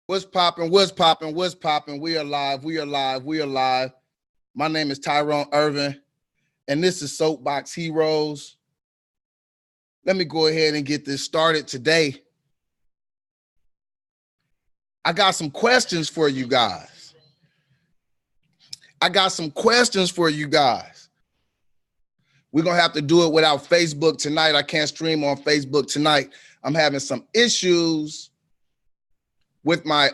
What's popping? What's popping? What's popping? We are live. We are live. We are live. My name is Tyrone Irvin, and this is Soapbox Heroes. Let me go ahead and get this started today. I got some questions for you guys. We're going to have to do it without Facebook tonight. I can't stream on Facebook tonight. I'm having some issues with my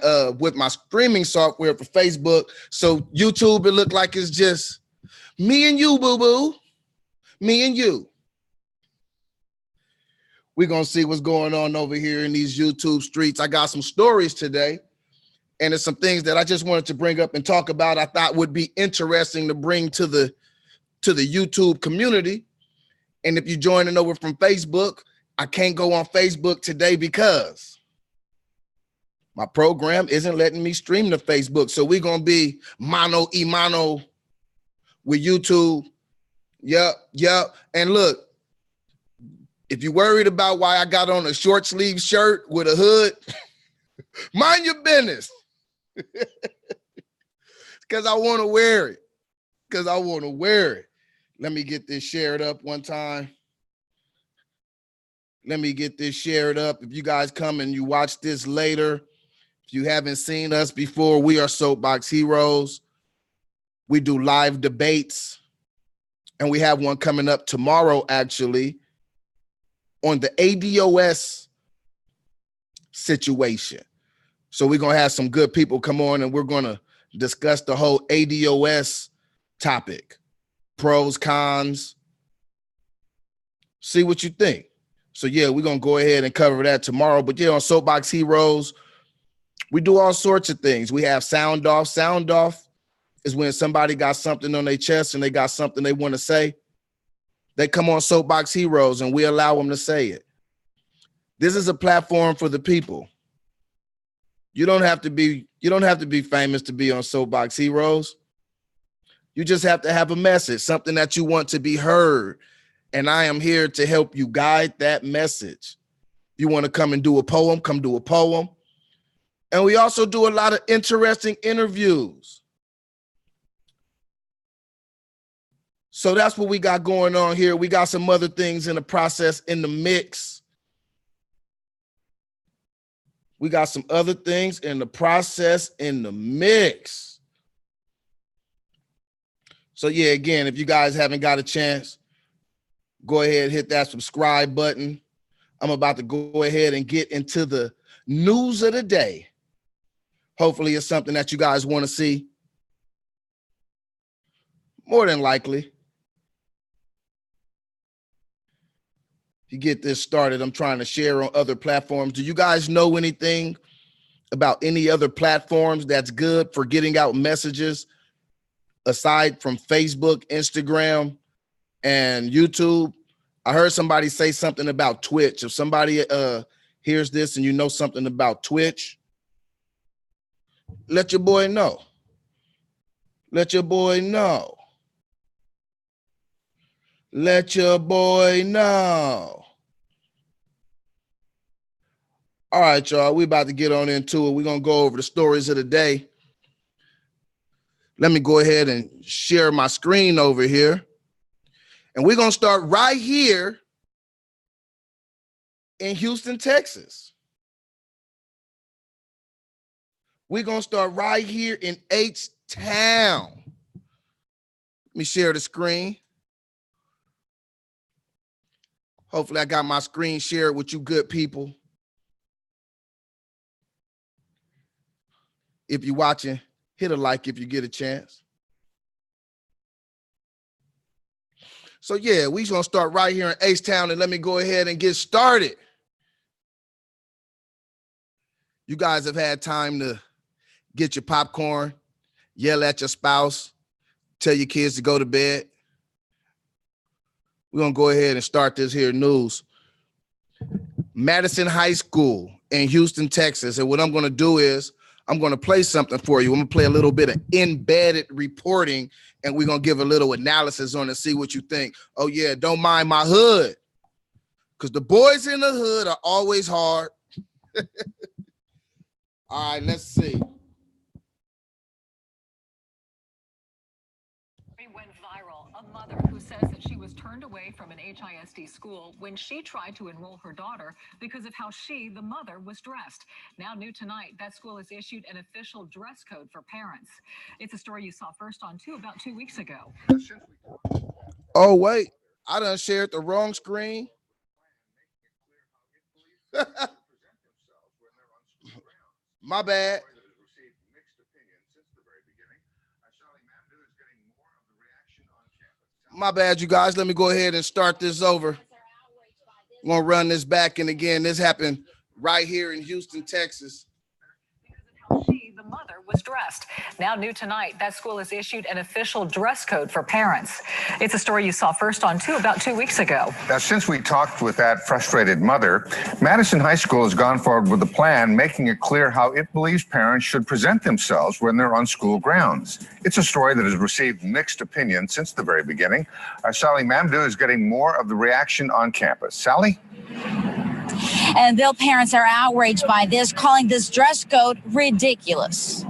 streaming software for Facebook. So YouTube, it looked like it's just me and you, boo-boo. Me and you. We're going to see what's going on over here in these YouTube streets. I got some stories today, and there's some things that I just wanted to bring up and talk about I thought would be interesting to bring to the YouTube community. And if you're joining over from Facebook, I can't go on Facebook today because my program isn't letting me stream to Facebook. So we're going to be mano y mano with YouTube. Yep. And look, if you're worried about why I got on a short sleeve shirt with a hood, mind your business. Because I want to wear it. Let me get this shared up one time. If you guys come and you watch this later, if you haven't seen us before, we are Soapbox Heroes. We do live debates, and we have one coming up tomorrow, actually, on the ADOS situation. So we're going to have some good people come on, and we're going to discuss the whole ADOS topic, pros, cons, see what you think. So, yeah, we're going to go ahead and cover that tomorrow. But, yeah, on Soapbox Heroes, we do all sorts of things. We have sound off. Sound off is when somebody got something on their chest and they got something they want to say. They come on Soapbox Heroes and we allow them to say it. This is a platform for the people. You don't have to be famous to be on Soapbox Heroes. You just have to have a message, something that you want to be heard. And I am here to help you guide that message. If you want to come and do a poem, come do a poem. And we also do a lot of interesting interviews. So that's what we got going on here. We got some other things in the process, in the mix. So yeah, again, if you guys haven't got a chance, go ahead, hit that subscribe button. I'm about to go ahead and get into the news of the day. Hopefully it's something that you guys want to see. More than likely. If you get this started, I'm trying to share on other platforms. Do you guys know anything about any other platforms that's good for getting out messages aside from Facebook, Instagram, and YouTube? I heard somebody say something about Twitch. If somebody hears this and you know something about Twitch, let your boy know. All right, y'all, we about to get on into it. We're going to go over the stories of the day. Let me go ahead and share my screen over here. And we're going to start right here in Houston, Texas. We're going to start right here in H-Town. Let me share the screen. Hopefully I got my screen shared with you good people. If you're watching, hit a like if you get a chance. So yeah, we're going to start right here in H-Town, and let me go ahead and get started. You guys have had time to get your popcorn, yell at your spouse, tell your kids to go to bed. We're going to go ahead and start this here news. Madison High School in Houston, Texas. And what I'm going to do is I'm going to play something for you. I'm going to play a little bit of embedded reporting, and we're going to give a little analysis on it, see what you think. Oh, yeah, don't mind my hood, because the boys in the hood are always hard. All right, let's see. Went viral. A mother who says that she was turned away from an HISD school when she tried to enroll her daughter because of how she, the mother, was dressed. Now new tonight, that school has issued an official dress code for parents. It's a story you saw first on 2 about 2 weeks ago. Oh, wait. I done shared the wrong screen. My bad. My bad, you guys. Let me go ahead and start this over. I'm going to run this back. And again, this happened right here in Houston, Texas. She, the mother, was dressed. Now new tonight, that school has issued an official dress code for parents. It's a story you saw first on 2 about 2 weeks ago. Now, since we talked with that frustrated mother, Madison High School has gone forward with a plan making it clear how it believes parents should present themselves when they're on school grounds. It's a story that has received mixed opinions since the very beginning. Our Sally Mamdouh is getting more of the reaction on campus. Sally? And Bill parents are outraged by this, calling this dress code ridiculous.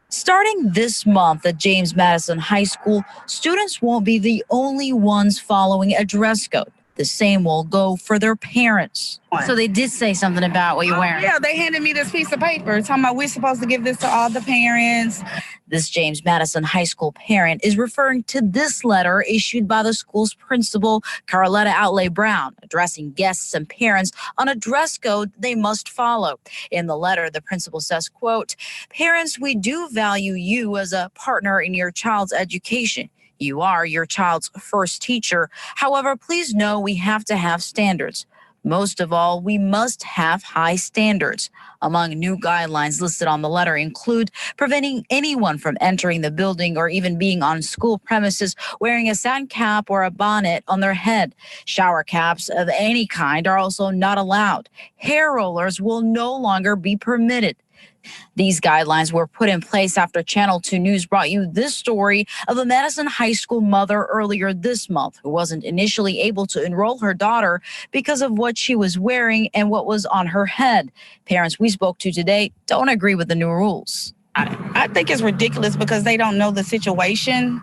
Starting this month at James Madison High School, students won't be the only ones following a dress code. The same will go for their parents. So they did say something about what you're wearing. Yeah, they handed me this piece of paper talking about we're supposed to give this to all the parents. This James Madison High School parent is referring to this letter issued by the school's principal, Caroletta Outlay Brown, addressing guests and parents on a dress code they must follow. In the letter, the principal says, quote, "Parents, we do value you as a partner in your child's education. You are your child's first teacher. However, please know we have to have standards. Most of all, we must have high standards." Among new guidelines listed on the letter include preventing anyone from entering the building or even being on school premises wearing a satin cap or a bonnet on their head. Shower caps of any kind are also not allowed. Hair rollers will no longer be permitted. These guidelines were put in place after Channel 2 News brought you this story of a Madison High School mother earlier this month who wasn't initially able to enroll her daughter because of what she was wearing and what was on her head. Parents we spoke to today don't agree with the new rules. I think it's ridiculous because they don't know the situation.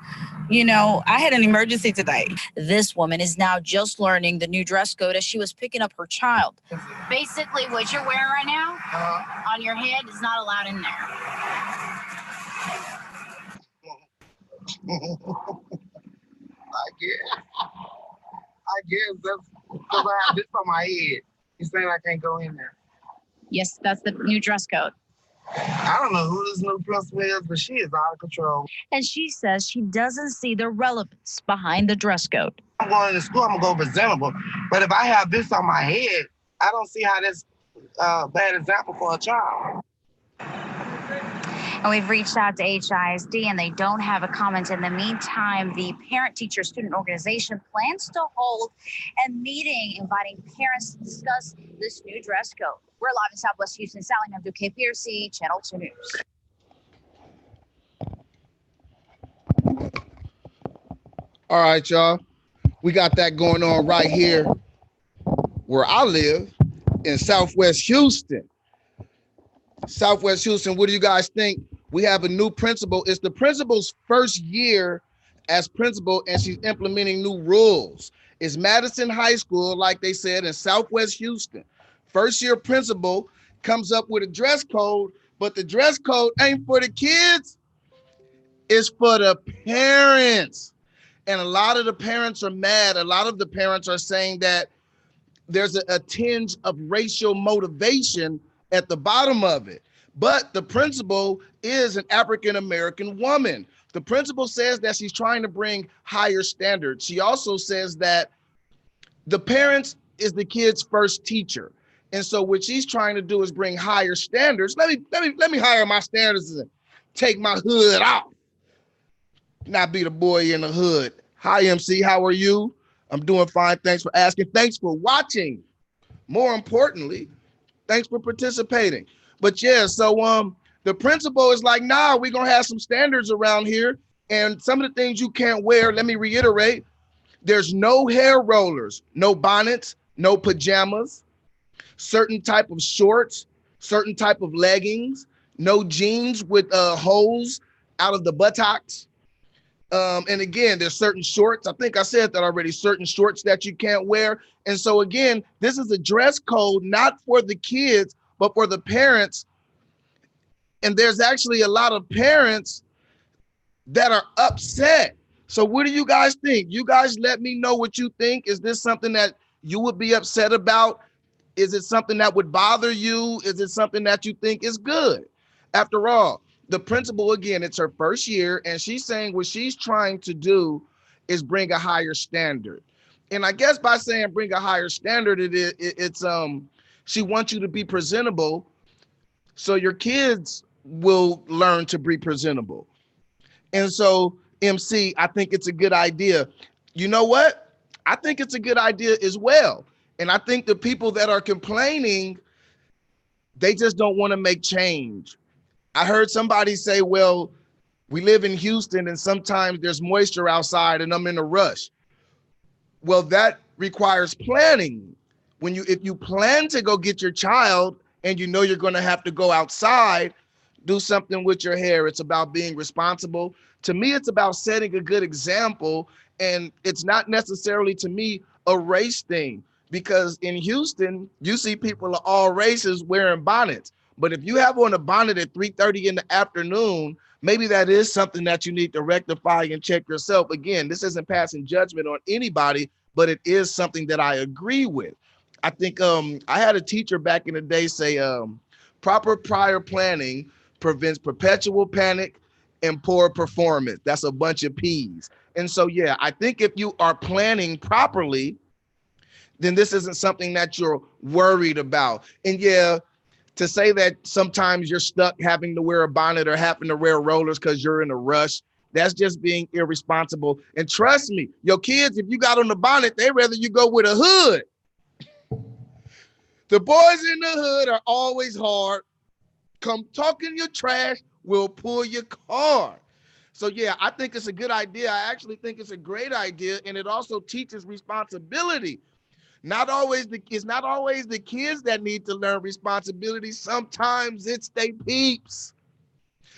You know, I had an emergency today. This woman is now just learning the new dress code as she was picking up her child. Basically, what you're wearing right now on your head is not allowed in there. I guess that's because I have this on my head. You're saying I can't go in there. Yes, that's the new dress code. I don't know who this new principal is, but she is out of control. And she says she doesn't see the relevance behind the dress code. I'm going to school, I'm going to go presentable. But if I have this on my head, I don't see how that's a bad example for a child. And we've reached out to HISD and they don't have a comment. In the meantime, the parent-teacher-student organization plans to hold a meeting inviting parents to discuss this new dress code. We're live in Southwest Houston. Sally Mamdouh, KPRC, Channel 2 News. All right, y'all. We got that going on right here where I live in Southwest Houston. Southwest Houston, what do you guys think? We have a new principal. It's the principal's first year as principal, and she's implementing new rules. It's Madison High School, like they said, in Southwest Houston. First year principal comes up with a dress code, but the dress code ain't for the kids. It's for the parents. And a lot of the parents are mad. A lot of the parents are saying that there's a tinge of racial motivation at the bottom of it. But the principal is an African-American woman. The principal says that she's trying to bring higher standards. She also says that the parents is the kid's first teacher. And so what she's trying to do is bring higher standards. Let me higher my standards and take my hood off. Not be the boy in the hood. Hi, MC, how are you? I'm doing fine. Thanks for asking. Thanks for watching. More importantly, thanks for participating. But yeah, so the principal is like, nah, we're gonna have some standards around here. And some of the things you can't wear, let me reiterate, there's no hair rollers, no bonnets, no pajamas, certain type of shorts, certain type of leggings, no jeans with holes out of the buttocks. And again, there's certain shorts. I think I said that already, certain shorts that you can't wear. And so again, this is a dress code, not for the kids, but for the parents. And there's actually a lot of parents that are upset. So what do you guys think? You guys let me know what you think. Is this something that you would be upset about? Is it something that would bother you? Is it something that you think is good? After all, the principal, again, it's her first year, and she's saying what she's trying to do is bring a higher standard. And I guess by saying bring a higher standard, it's she wants you to be presentable so your kids will learn to be presentable. And so, MC, I think it's a good idea. You know what? I think it's a good idea as well. And I think the people that are complaining, they just don't want to make change. I heard somebody say, well, we live in Houston and sometimes there's moisture outside and I'm in a rush. Well, that requires planning. If you plan to go get your child and you know you're going to have to go outside, do something with your hair. It's about being responsible. To me, it's about setting a good example. And it's not necessarily, to me, a race thing, because in Houston, you see people of all races wearing bonnets. But if you have on a bonnet at 3:30 in the afternoon, maybe that is something that you need to rectify and check yourself. Again, this isn't passing judgment on anybody, but it is something that I agree with. I think I had a teacher back in the day say proper prior planning prevents perpetual panic and poor performance. That's a bunch of P's. And so, yeah, I think if you are planning properly, then this isn't something that you're worried about. And yeah, to say that sometimes you're stuck having to wear a bonnet or having to wear rollers because you're in a rush, that's just being irresponsible. And trust me, your kids, if you got on the bonnet, they'd rather you go with a hood. The boys in the hood are always hard. Come talking your trash, we'll pull your car. So yeah, I think it's a good idea. I actually think it's a great idea. And it also teaches responsibility. It's not always the kids that need to learn responsibility. Sometimes it's they peeps.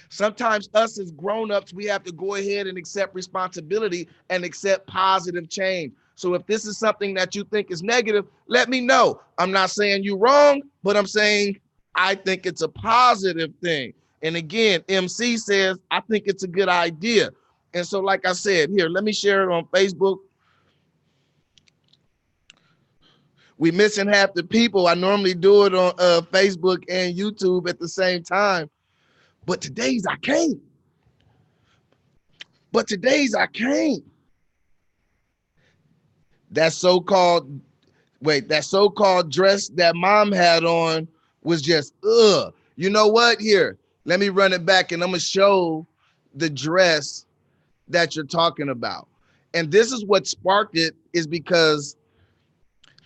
Sometimes us as grown-ups, we have to go ahead and accept responsibility and accept positive change. So if this is something that you think is negative, let me know. I'm not saying you're wrong, but I'm saying I think it's a positive thing. And again, MC says, I think it's a good idea. And so like I said, here, let me share it on Facebook. We missing half the people. I normally do it on Facebook and YouTube at the same time. But today's I can't. That so-called dress that mom had on was just, ugh. You know what? Here, let me run it back and I'm going to show the dress that you're talking about. And this is what sparked it, is because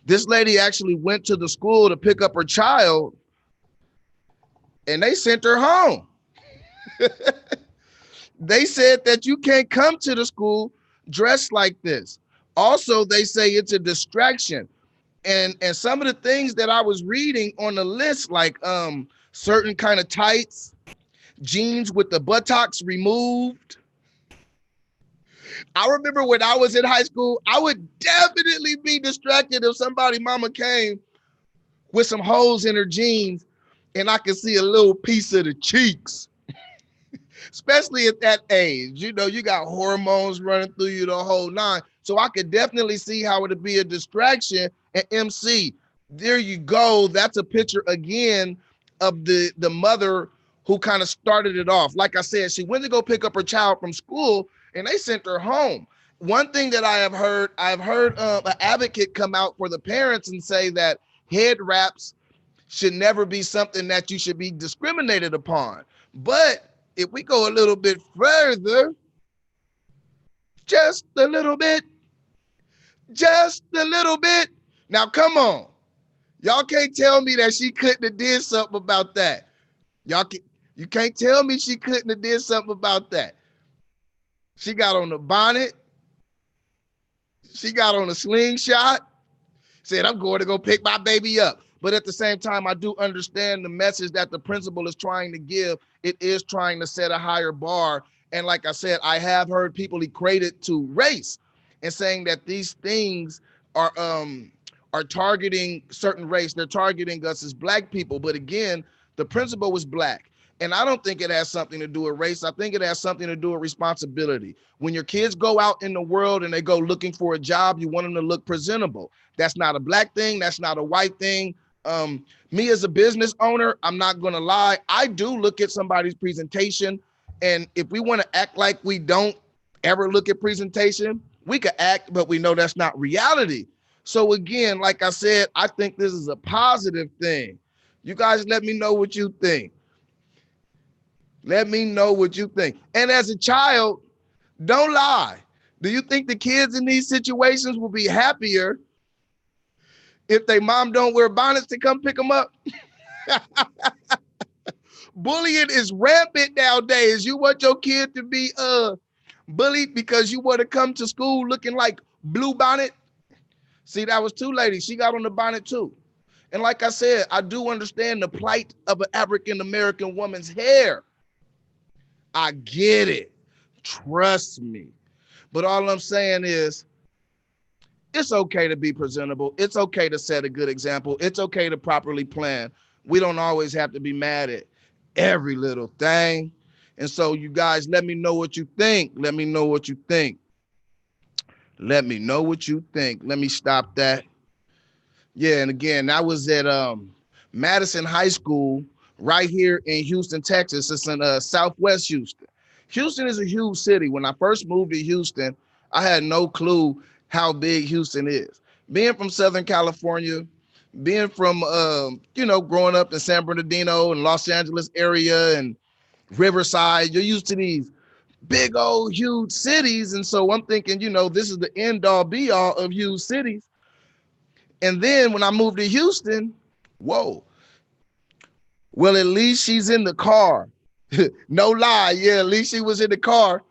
this lady actually went to the school to pick up her child and they sent her home. They said that you can't come to the school dressed like this. Also, they say it's a distraction. And some of the things that I was reading on the list, like certain kind of tights, jeans with the buttocks removed. I remember when I was in high school, I would definitely be distracted if somebody mama came with some holes in her jeans and I could see a little piece of the cheeks. Especially at that age, you know, you got hormones running through you the whole nine. So I could definitely see how it would be a distraction. And MC, there you go. That's a picture again of the mother who kind of started it off. Like I said, she went to go pick up her child from school and they sent her home. One thing that I've heard an advocate come out for the parents and say that head wraps should never be something that you should be discriminated upon. But if we go a little bit further, just a little bit. Now, come on. Y'all can't tell me that she couldn't have did something about that. You can't tell me she couldn't have did something about that. She got on the bonnet. She got on a slingshot. Said, I'm going to go pick my baby up. But at the same time, I do understand the message that the principal is trying to give. It is trying to set a higher bar. And like I said, I have heard people equate it to race and saying that these things are targeting certain race. They're targeting us as black people. But again, the principal was black. And I don't think it has something to do with race. I think it has something to do with responsibility. When your kids go out in the world and they go looking for a job, you want them to look presentable. That's not a black thing. That's not a white thing. Me as a business owner, I'm not going to lie. I do look at somebody's presentation. And if we want to act like we don't ever look at presentation, we could act, but we know that's not reality. So again, like I said, I think this is a positive thing. You guys let me know what you think. Let me know what you think. And as a child, don't lie. Do you think the kids in these situations will be happier if their mom don't wear bonnets to come pick them up? Bullying is rampant nowadays. You want your kid to be bullied because you want to come to school looking like blue bonnet? See, that was two ladies. She got on the bonnet too. And like I said, I do understand the plight of an African-American woman's hair. I get it. Trust me. But all I'm saying is, it's okay to be presentable. It's okay to set a good example. It's okay to properly plan. We don't always have to be mad at every little thing. And so you guys, let me know what you think. Let me know what you think. Let me know what you think. Let me stop that. Yeah, and again, I was at Madison High School right here in Houston, Texas. It's in Southwest Houston. Houston is a huge city. When I first moved to Houston, I had no clue how big Houston is. Being from Southern California, being from, growing up in San Bernardino and Los Angeles area and Riverside, you're used to these big old huge cities. And so I'm thinking, this is the end all be all of huge cities. And then when I moved to Houston, whoa. Well, at least she's in the car. No lie. Yeah, at least she was in the car.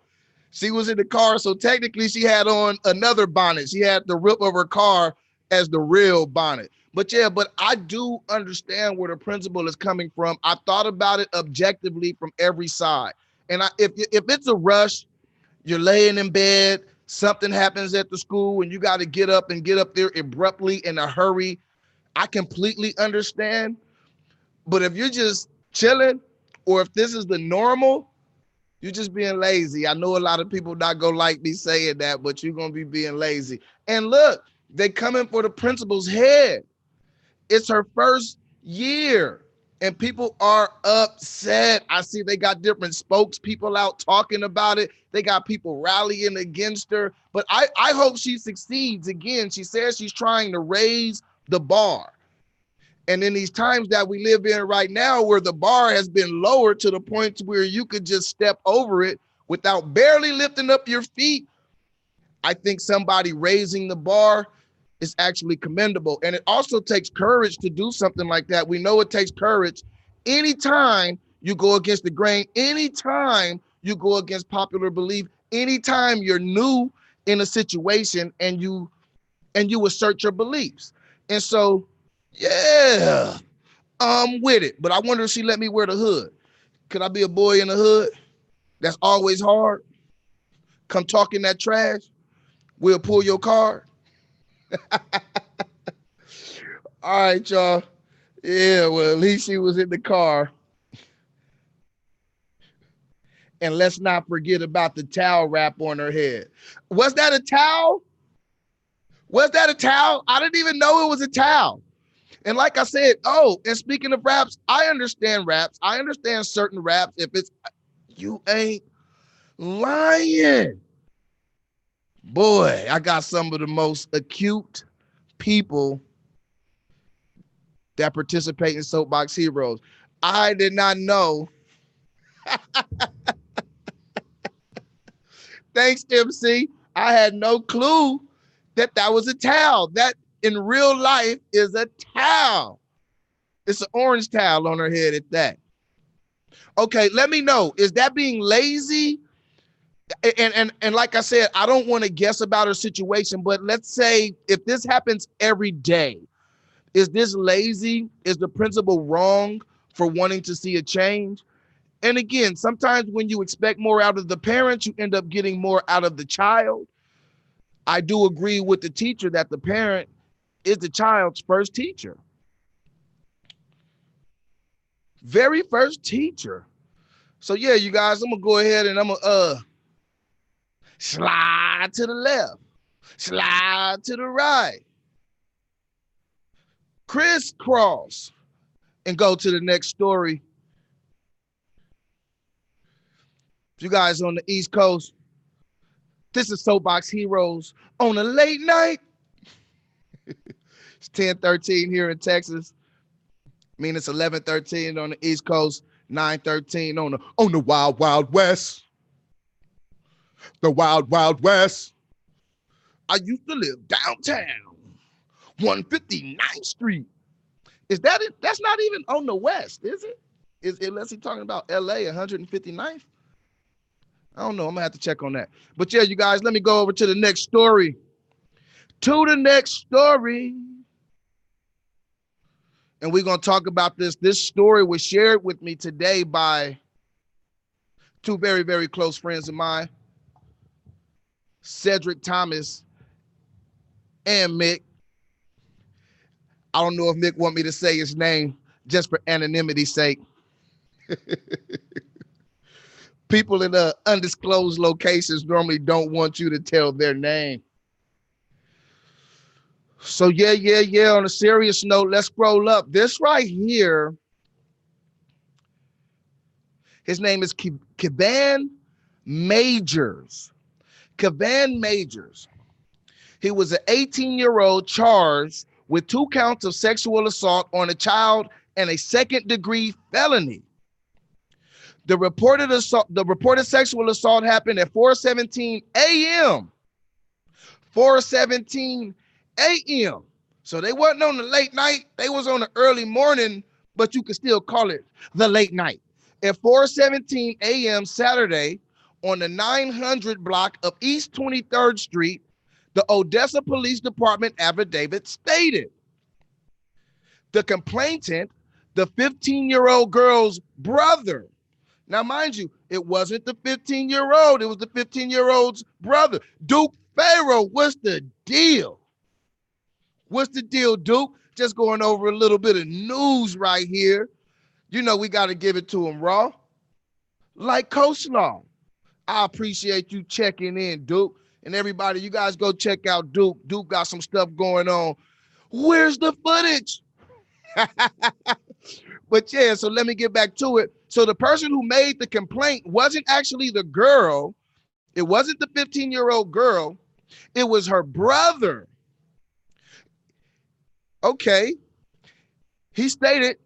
She was in the car. So technically she had on another bonnet. She had the roof of her car as the real bonnet. But I do understand where the principal is coming from. I thought about it objectively from every side. And if it's a rush, you're laying in bed, something happens at the school and you got to get up there abruptly in a hurry, I completely understand. But if you're just chilling, or if this is the normal, you're just being lazy. I know a lot of people not gonna like me saying that, but you're gonna be being lazy. And look, they coming for the principal's head. It's her first year and people are upset. I see they got different spokespeople out talking about it. They got people rallying against her, but I hope she succeeds. Again, she says she's trying to raise the bar. And in these times that we live in right now, where the bar has been lowered to the point where you could just step over it without barely lifting up your feet, I think somebody raising the bar is actually commendable. And it also takes courage to do something like that. We know it takes courage anytime you go against the grain, anytime you go against popular belief, anytime you're new in a situation and you assert your beliefs. And so, yeah, I'm with it. But I wonder if she let me wear the hood. Could I be a boy in the hood? That's always hard. Come talking that trash. We'll pull your card. All right, y'all. Yeah, well, at least she was in the car. And let's not forget about the towel wrap on her head. Was that a towel? Was that a towel? I didn't even know it was a towel. And like I said, and speaking of raps, I understand raps. I understand certain raps. If it's, you ain't lying. Boy, I got some of the most acute people that participate in Soapbox Heroes. I did not know. Thanks, MC. I had no clue that was a towel. That in real life is a towel. It's an orange towel on her head at that. Okay, let me know. Is that being lazy? And like I said, I don't want to guess about her situation, but let's say if this happens every day, Is this lazy? Is the principal wrong for wanting to see a change? And again, sometimes when you expect more out of the parents, you end up getting more out of the child. I do agree with the teacher that the parent is the child's first teacher. Very first teacher. So yeah, you guys, I'm gonna go ahead and I'm gonna slide to the left, slide to the right, crisscross, and go to the next story. If you guys on the East Coast, this is Soapbox Heroes on a late night. It's 10:13 here in Texas. I mean, it's 11:13 on the East Coast, 9:13 on the Wild Wild West. The Wild Wild West. I used to live downtown, 159th Street. Is that it? That's not even on the West, is it? Unless he's talking about LA, 159th? I don't know. I'm gonna have to check on that. But yeah, you guys, let me go over to the next story. To the next story. And we're gonna talk about this. This story was shared with me today by two very, very close friends of mine, Cedric Thomas and Mick. I don't know if Mick want me to say his name just for anonymity's sake. People in undisclosed locations normally don't want you to tell their name. So yeah. On a serious note, let's scroll up. This right here, his name is Kevan Majors. Kevan Majors. He was an 18-year-old charged with 2 counts of sexual assault on a child and a second-degree felony. The reported sexual assault happened at 4:17 a.m. 4:17 a.m. So they wasn't on the late night. They was on the early morning, but you could still call it the late night. At 4:17 a.m. Saturday on the 900 block of East 23rd Street, the Odessa Police Department affidavit stated the complainant, the 15-year-old girl's brother. Now, mind you, it wasn't the 15-year-old. It was the 15-year-old's brother. Duke Pharaoh, what's the deal? What's the deal, Duke? Just going over a little bit of news right here. You know we got to give it to him raw. Like coleslaw. I appreciate you checking in, Duke. And everybody, you guys go check out Duke. Duke got some stuff going on. Where's the footage? But yeah, so let me get back to it. So the person who made the complaint wasn't actually the girl. It wasn't the 15-year-old girl. It was her brother. Okay. He stated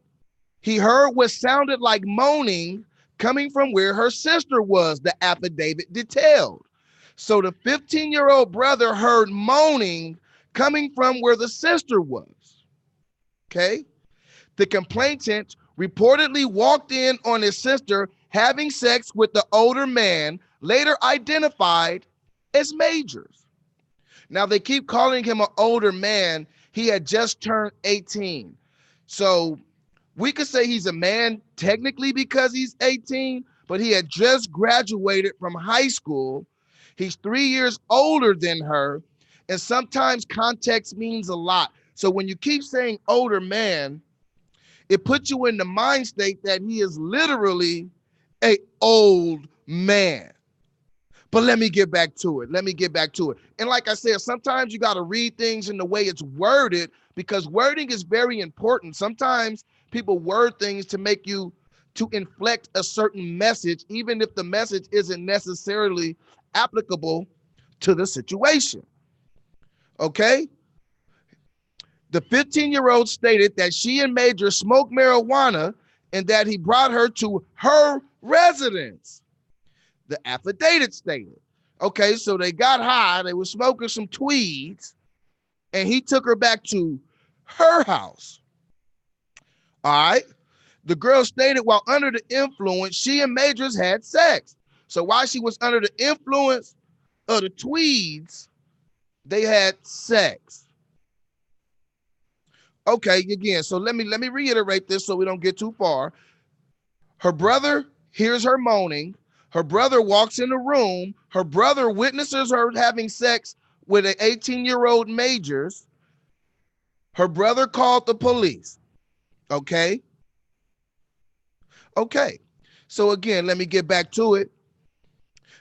he heard what sounded like moaning coming from where her sister was, the affidavit detailed. So the 15-year-old brother heard moaning coming from where the sister was. Okay. The complainant reportedly walked in on his sister having sex with the older man, later identified as Majors. Now they keep calling him an older man. He had just turned 18. So we could say he's a man technically because he's 18, but he had just graduated from high school. He's 3 years older than her. And sometimes context means a lot. So when you keep saying older man, it puts you in the mind state that he is literally an old man. But let me get back to it. And like I said, sometimes you got to read things in the way it's worded because wording is very important. Sometimes people word things to inflect a certain message, even if the message isn't necessarily applicable to the situation. Okay? The 15-year-old stated that she and Major smoked marijuana and that he brought her to her residence. The affidavit stated. Okay, so they got high, they were smoking some tweeds, and he took her back to her house. All right. The girl stated while under the influence, she and Majors had sex. So while she was under the influence of the tweeds, they had sex. Okay, again, so let me reiterate this so we don't get too far. Her brother hears her moaning. Her brother walks in the room. Her brother witnesses her having sex with an 18-year-old Majors. Her brother called the police. Okay. Okay. So again, let me get back to it.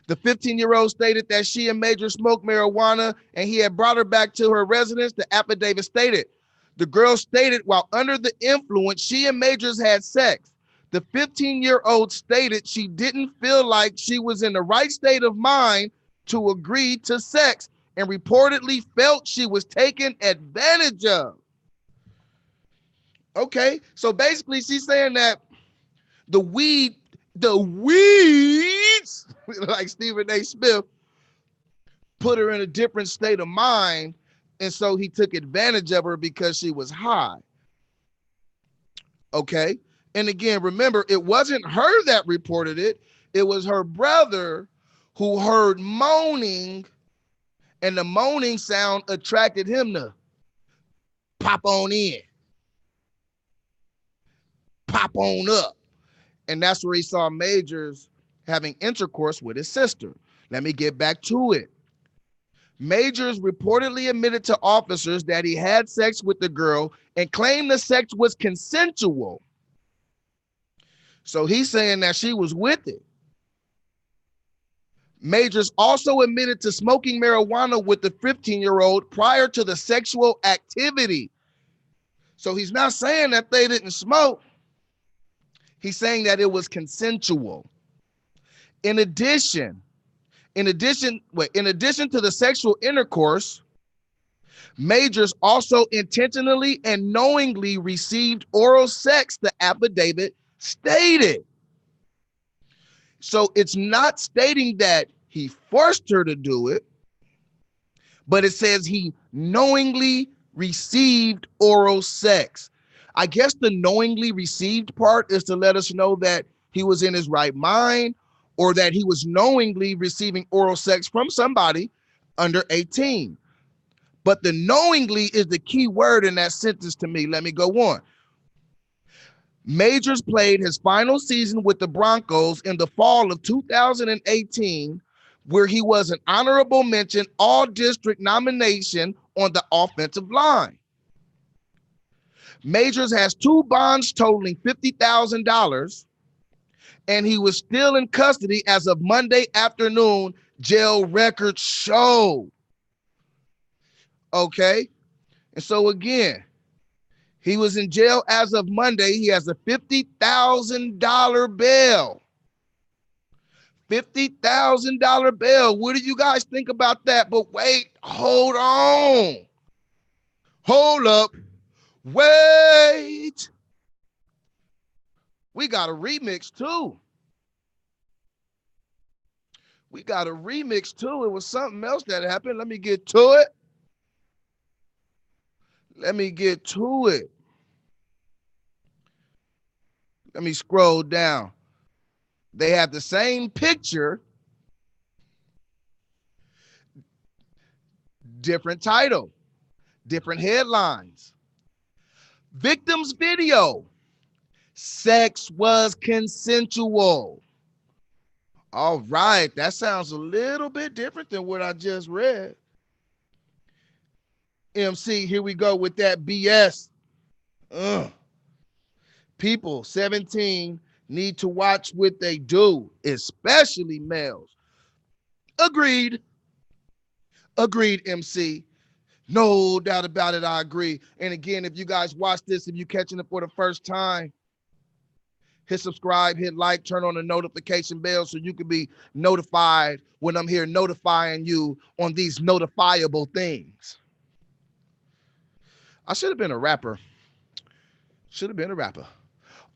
The 15-year-old stated that she and Major smoked marijuana and he had brought her back to her residence. The affidavit stated. The girl stated while under the influence, she and Majors had sex. The 15-year-old stated she didn't feel like she was in the right state of mind to agree to sex and reportedly felt she was taken advantage of. Okay, so basically she's saying that the weeds, like Stephen A. Smith, put her in a different state of mind, and so he took advantage of her because she was high. Okay, and again, remember, it wasn't her that reported it. It was her brother who heard moaning, and the moaning sound attracted him to pop on in, pop on up. And that's where he saw Majors having intercourse with his sister. Let me get back to it. Majors reportedly admitted to officers that he had sex with the girl and claimed the sex was consensual. So he's saying that she was with it. Majors also admitted to smoking marijuana with the 15-year-old prior to the sexual activity. So he's not saying that they didn't smoke. He's saying that it was consensual. In addition to the sexual intercourse, Majors also intentionally and knowingly received oral sex, the affidavit stated. So it's not stating that he forced her to do it, but it says he knowingly received oral sex. I guess the knowingly received part is to let us know that he was in his right mind or that he was knowingly receiving oral sex from somebody under 18. But the knowingly is the key word in that sentence to me. Let me go on. Majors played his final season with the Broncos in the fall of 2018, where he was an honorable mention all-district nomination on the offensive line. Majors has two bonds totaling $50,000, and he was still in custody as of Monday afternoon, jail records show. Okay, and so again, he was in jail as of Monday. He has a $50,000 bail. $50,000 bail. What do you guys think about that? But wait, hold on. Hold up. Wait. We got a remix too. We got a remix too. It was something else that happened. Let me get to it. Let me get to it. Let me scroll down. They have the same picture, different title, different headlines. Victim's video. Sex was consensual. All right, that sounds a little bit different than what I just read. MC, here we go with that BS. People 17 need to watch what they do, especially males. Agreed. Agreed, MC. No doubt about it, I agree. And again, if you guys watch this, if you're catching it for the first time, hit subscribe, hit like, turn on the notification bell so you can be notified when I'm here notifying you on these notifiable things. I should have been a rapper. Should have been a rapper.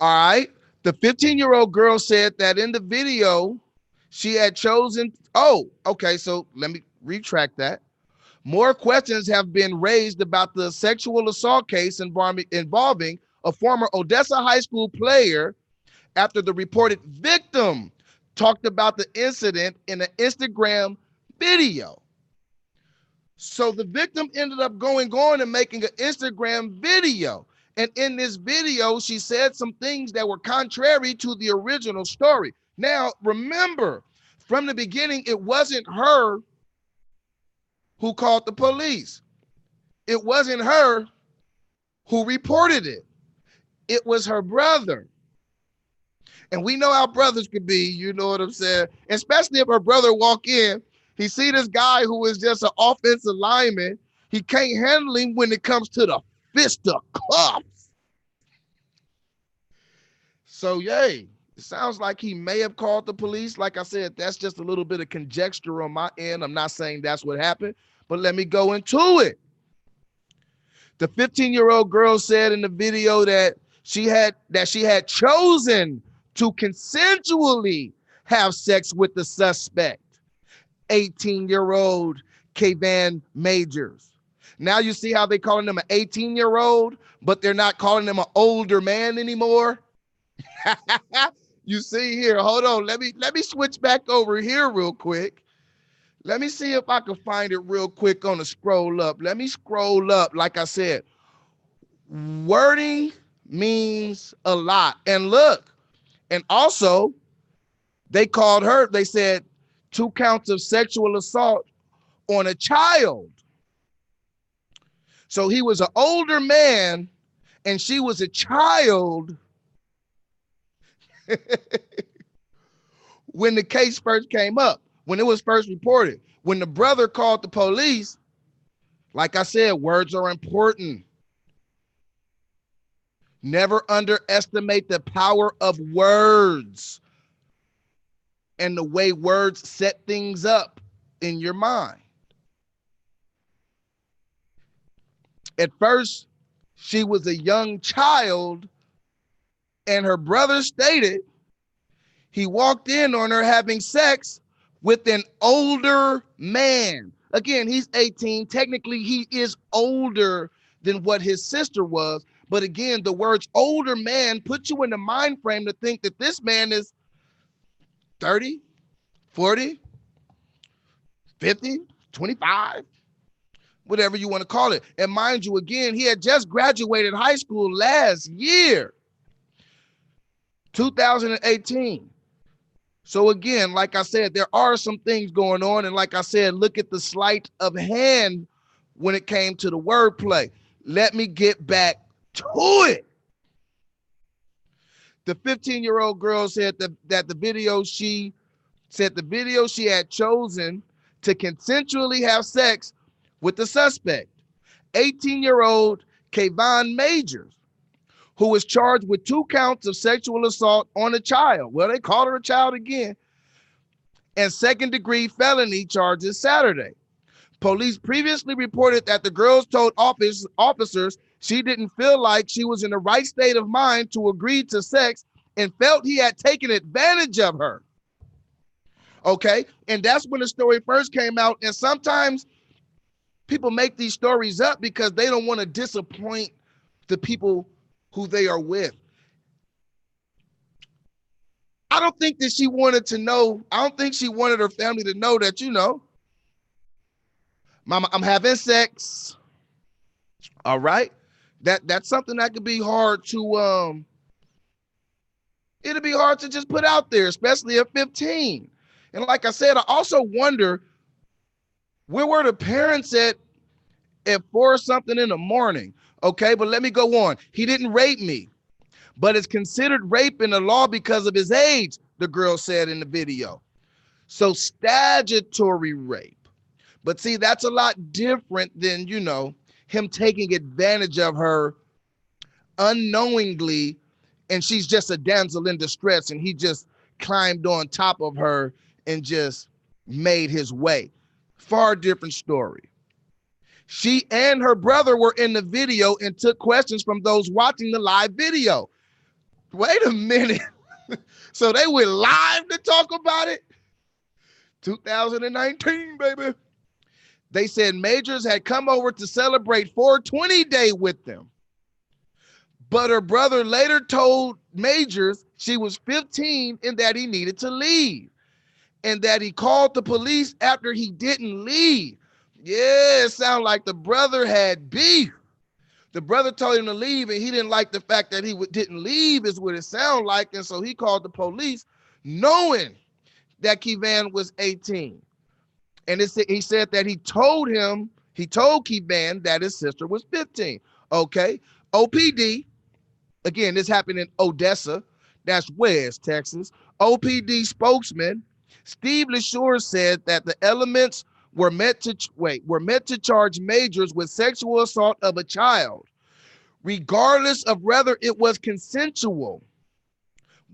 All right. The 15-year-old girl said that in the video, she had chosen. Oh, okay. So let me retract that. More questions have been raised about the sexual assault case involving a former Odessa high school player after the reported victim talked about the incident in an Instagram video. So the victim ended up going on and making an Instagram video. And in this video, she said some things that were contrary to the original story. Now, remember, from the beginning, it wasn't her who called the police. It wasn't her who reported it. It was her brother. And we know how brothers could be, you know what I'm saying? Especially if her brother walk in, he see this guy who is just an offensive lineman. He can't handle him when it comes to the fisticuffs. So, yay. It sounds like he may have called the police. Like I said, that's just a little bit of conjecture on my end. I'm not saying that's what happened, but let me go into it. The 15-year-old girl said in the video that she had chosen to consensually have sex with the suspect, 18-year-old Kayvan Majors. Now you see how they calling him an 18-year-old, but they're not calling him an older man anymore. You see here, hold on. Let me switch back over here real quick. Let me see if I can find it real quick on the scroll up. Let me scroll up. Like I said, wording means a lot. And look, and also they called her, they said 2 counts of sexual assault on a child. So he was an older man and she was a child when the case first came up, when it was first reported. When the brother called the police, like I said, words are important. Never underestimate the power of words and the way words set things up in your mind. At first, she was a young child, and her brother stated he walked in on her having sex with an older man. Again, he's 18. Technically, he is older than what his sister was. But again, the words older man put you in the mind frame to think that this man is 30, 40, 50, 25, whatever you want to call it. And mind you, again, he had just graduated high school last year, 2018. So again, like I said, there are some things going on. And like I said, look at the sleight of hand when it came to the wordplay. Let me get back to it. The 15-year-old girl said that the video she had chosen to consensually have sex with the suspect, 18-year-old Kayvan Majors, who was charged with 2 counts of sexual assault on a child. Well, they called her a child again. And second-degree felony charges Saturday. Police previously reported that the girls told officers she didn't feel like she was in the right state of mind to agree to sex and felt he had taken advantage of her. Okay, and that's when the story first came out. And sometimes people make these stories up because they don't want to disappoint the people who they are with. I don't think that she wanted to know. I don't think she wanted her family to know that, you know, Mama, I'm having sex. All right. That's something that could be hard to, it'll be hard to just put out there, especially at 15. And like I said, I also wonder, where were the parents at 4 something in the morning? Okay, but let me go on. He didn't rape me, but it's considered rape in the law because of his age, the girl said in the video. So statutory rape. But see, that's a lot different than, you know, him taking advantage of her unknowingly, and she's just a damsel in distress, and he just climbed on top of her and just made his way. Far different story. She and her brother were in the video and took questions from those watching the live video. Wait a minute. So they went live to talk about it? 2019, baby. They said Majors had come over to celebrate 420 Day with them. But her brother later told Majors she was 15 and that he needed to leave, and that he called the police after he didn't leave. Yeah, it sounded like the brother had beef. The brother told him to leave, and he didn't like the fact that he didn't leave, is what it sounded like. And so he called the police, knowing that Kevan was 18. And he said that he told Kevan that his sister was 15. Okay. OPD, again, this happened in Odessa. That's West Texas. OPD spokesman Steve LeSure said that the elements were meant to charge Majors with sexual assault of a child, regardless of whether it was consensual.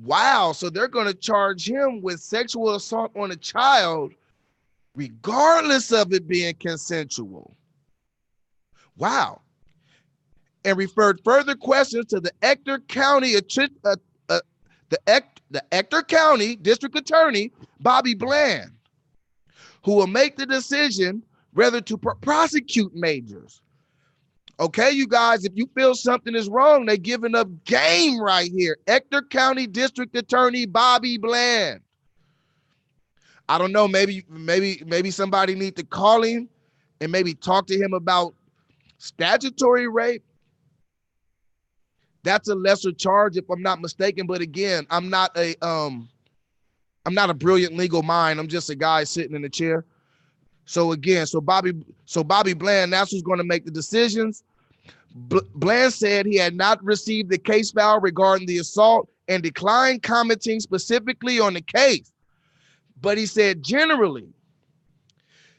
Wow, so they're going to charge him with sexual assault on a child, regardless of it being consensual. Wow. And referred further questions to the Ector County Ector County District Attorney, Bobby Bland, who will make the decision whether to prosecute Majors. Okay, you guys, if you feel something is wrong, they're giving up game right here. Ector County District Attorney Bobby Bland. I don't know, maybe somebody need to call him and maybe talk to him about statutory rape. That's a lesser charge if I'm not mistaken, but again, I'm not a brilliant legal mind. I'm just a guy sitting in a chair. So again, Bobby Bland, that's who's going to make the decisions. Bland said he had not received the case file regarding the assault and declined commenting specifically on the case. But he said generally,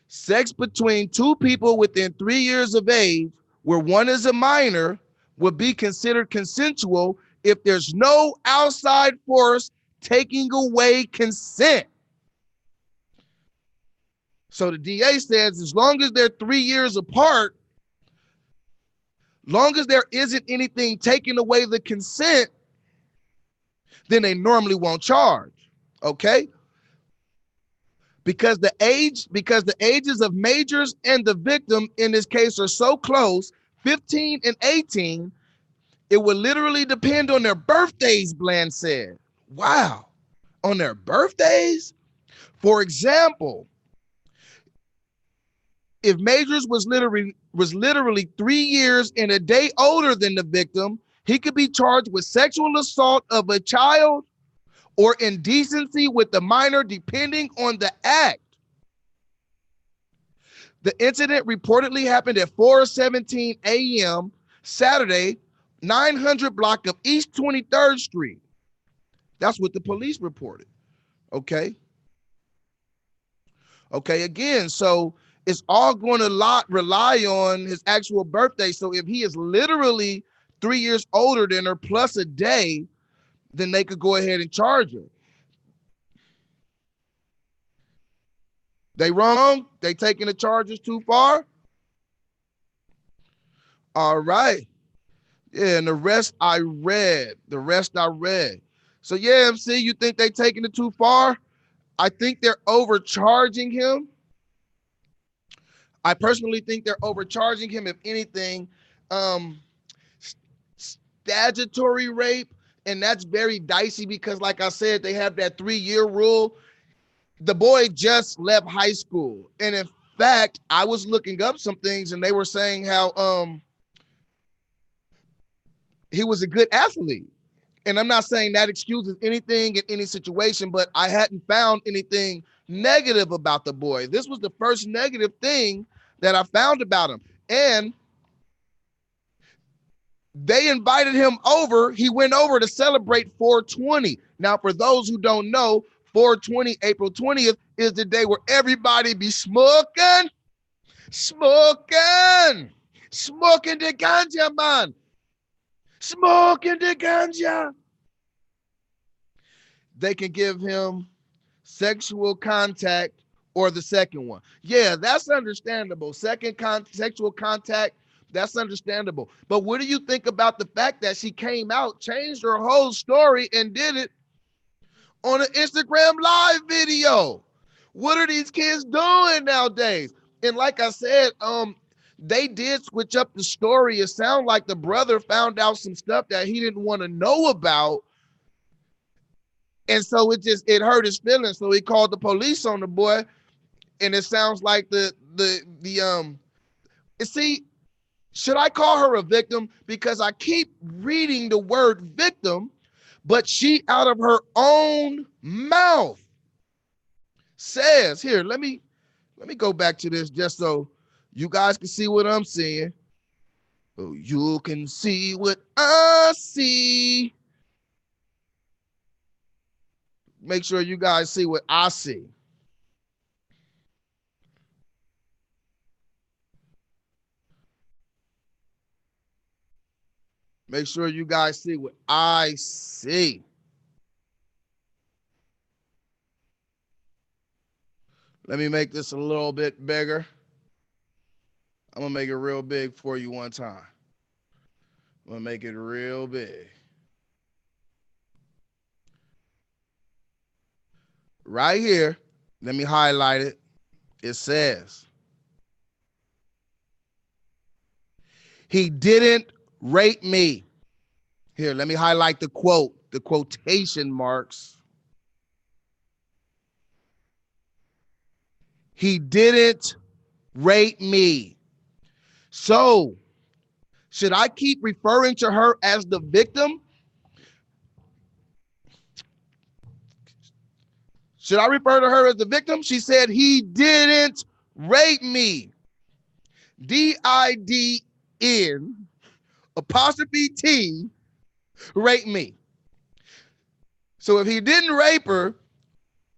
sex between two people within 3 years of age, where one is a minor, would be considered consensual if there's no outside force taking away consent. So the DA says as long as they're 3 years apart, long as there isn't anything taking away the consent, then they normally won't charge. Okay? Because the ages of Majors and the victim in this case are so close, 15 and 18, it would literally depend on their birthdays, Bland said. Wow. On their birthdays? For example, if Majors was literally 3 years and a day older than the victim, he could be charged with sexual assault of a child or indecency with the minor, depending on the act. The incident reportedly happened at 4:17 a.m. Saturday, 900 block of East 23rd Street. That's what the police reported. Okay. Okay, again, so it's all going to rely on his actual birthday. So if he is literally 3 years older than her plus a day, then they could go ahead and charge her. They wrong? They taking the charges too far? All right. Yeah, and the rest I read. So yeah, MC, you think they taking it too far? I think they're overcharging him. I personally think they're overcharging him. If anything, statutory rape, and that's very dicey because, like I said, they have that 3-year rule. The boy just left high school, and in fact, I was looking up some things, and they were saying how he was a good athlete. And I'm not saying that excuses anything in any situation, but I hadn't found anything negative about the boy. This was the first negative thing that I found about him. And they invited him over. He went over to celebrate 420. Now, for those who don't know, 420, April 20th, is the day where everybody be smoking the ganja, man. Smoking the ganja. They can give him sexual contact or the second one. Yeah, that's understandable. Sexual contact, that's understandable. But what do you think about the fact that she came out, changed her whole story, and did it on an Instagram live video? What are these kids doing nowadays? And like I said, they did switch up the story. It sounded like the brother found out some stuff that he didn't want to know about. And so it hurt his feelings. So he called the police on the boy. And it sounds like the see, should I call her a victim? Because I keep reading the word victim, but she out of her own mouth says, here, let me go back to this just so you guys can see what I'm seeing. So you can see what I see. Make sure you guys see what I see. Make sure you guys see what I see. Let me make this a little bit bigger. I'm going to make it real big for you one time. I'm going to make it real big. Right here, let me highlight it. It says, he didn't rape me. Here, let me highlight the quote, the quotation marks. He didn't rape me. So, should I keep referring to her as the victim? Should I refer to her as the victim? She said, he didn't rape me. D-I-D-N apostrophe T, rape me. So if he didn't rape her,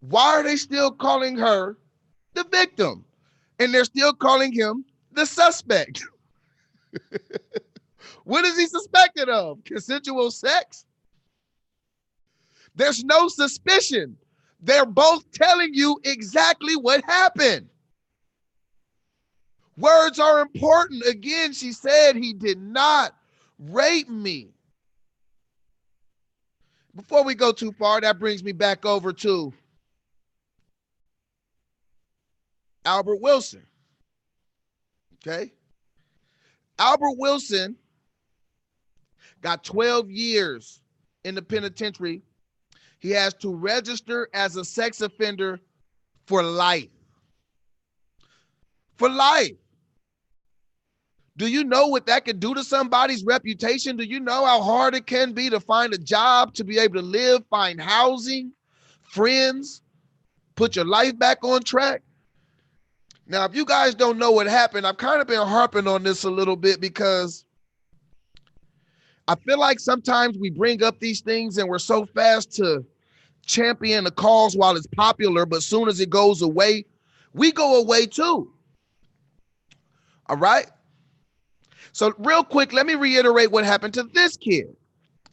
why are they still calling her the victim? And they're still calling him the suspect. What is he suspected of? Consensual sex? There's no suspicion. They're both telling you exactly what happened. Words are important. Again, she said he did not rape me. Before we go too far, that brings me back over to Albert Wilson. Okay? Albert Wilson got 12 years in the penitentiary. He has to register as a sex offender for life. For life. Do you know what that could do to somebody's reputation? Do you know how hard it can be to find a job, to be able to live, find housing, friends, put your life back on track? Now, if you guys don't know what happened, I've kind of been harping on this a little bit because I feel like sometimes we bring up these things and we're so fast to champion the cause while it's popular, but as soon as it goes away, we go away too. All right? So real quick, let me reiterate what happened to this kid,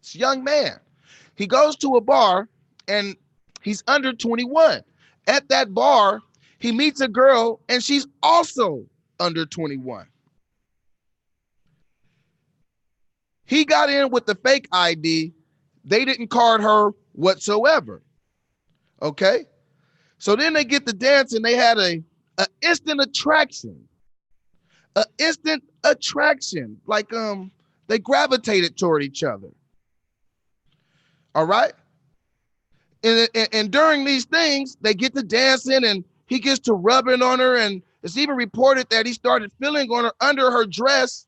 this young man. He goes to a bar and he's under 21. At that bar, he meets a girl and she's also under 21. He got in with the fake ID. They didn't card her whatsoever. Okay? So then they get to dance and they had a instant attraction. An instant attraction. Like they gravitated toward each other. All right? And during these things, they get to dancing and he gets to rubbing on her, and it's even reported that he started feeling on her under her dress,